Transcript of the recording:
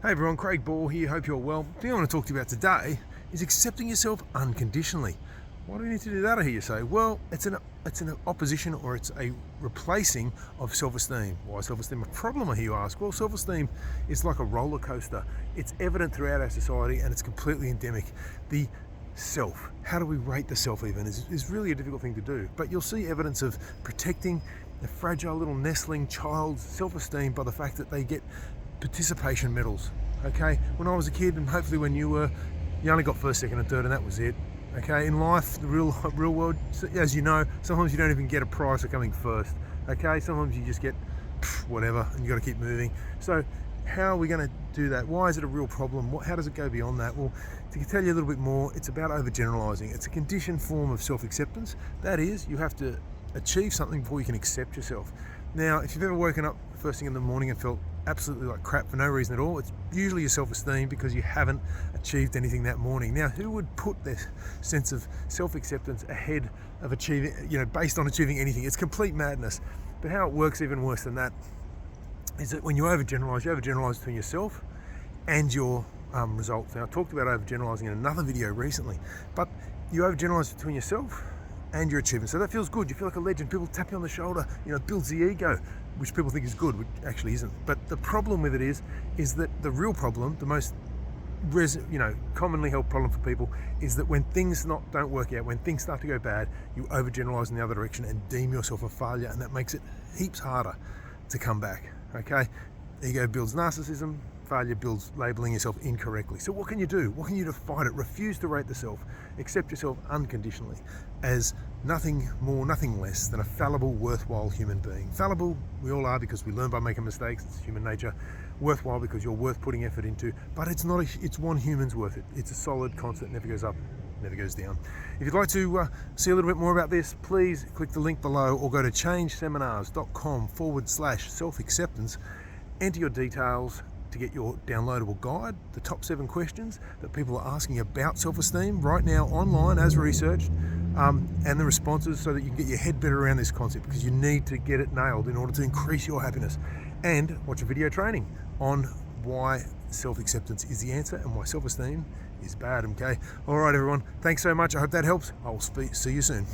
Hey everyone, Craig Ball here, hope you're well. The thing I want to talk to you about today is accepting yourself unconditionally. Why do you need to do that, I hear you say? Well, it's an opposition, or it's a replacing of self-esteem. Why is self-esteem a problem, I hear you ask? Well, self-esteem is like a roller coaster. It's evident throughout our society and it's completely endemic. The self, how do we rate the self even, is really a difficult thing to do. But you'll see evidence of protecting a fragile little nestling child's self-esteem by the fact that they get participation medals. Okay, when I was a kid, and hopefully when you were, you only got first, second and third, and that was it. Okay, in life, the real world, as you know, sometimes you don't even get a prize for coming first. Okay, sometimes you just get whatever, and you got to keep moving. So how are we going to do that? Why is it a real problem? How does it go beyond that? Well, to tell you a little bit more, it's about overgeneralizing. It's a conditioned form of self-acceptance. That is, you have to achieve something before you can accept yourself. Now, if you've ever woken up first thing in the morning and felt absolutely like crap for no reason at all, it's usually your self-esteem because you haven't achieved anything that morning. Now, who would put this sense of self-acceptance ahead of achieving, based on achieving anything? It's complete madness. But how it works even worse than that is that when you overgeneralize between yourself and your results. Now, I talked about overgeneralizing in another video recently, but you overgeneralize between yourself and your achievement. So that feels good. You feel like a legend. People tap you on the shoulder. Builds the ego, which people think is good, which actually isn't. But the problem with it is that the real problem, the most commonly held problem for people, is that when things don't work out, when things start to go bad, you overgeneralize in the other direction and deem yourself a failure, and that makes it heaps harder to come back. Okay, ego builds narcissism. Failure builds labeling yourself incorrectly. So what can you do? What can you do to fight it? Refuse to rate the self. Accept yourself unconditionally as nothing more, nothing less than a fallible, worthwhile human being. Fallible, we all are, because we learn by making mistakes. It's human nature. Worthwhile because you're worth putting effort into. But it's not. It's one human's worth it. It's a solid constant. Never goes up, never goes down. If you'd like to see a little bit more about this, please click the link below or go to changeseminars.com/self-acceptance. Enter your details to get your downloadable guide, the top 7 questions that people are asking about self-esteem right now online as researched, and the responses, so that you can get your head better around this concept, because you need to get it nailed in order to increase your happiness. And watch a video training on why self-acceptance is the answer and why self-esteem is bad. Okay, all right everyone, thanks so much. I hope that helps. I will see you soon.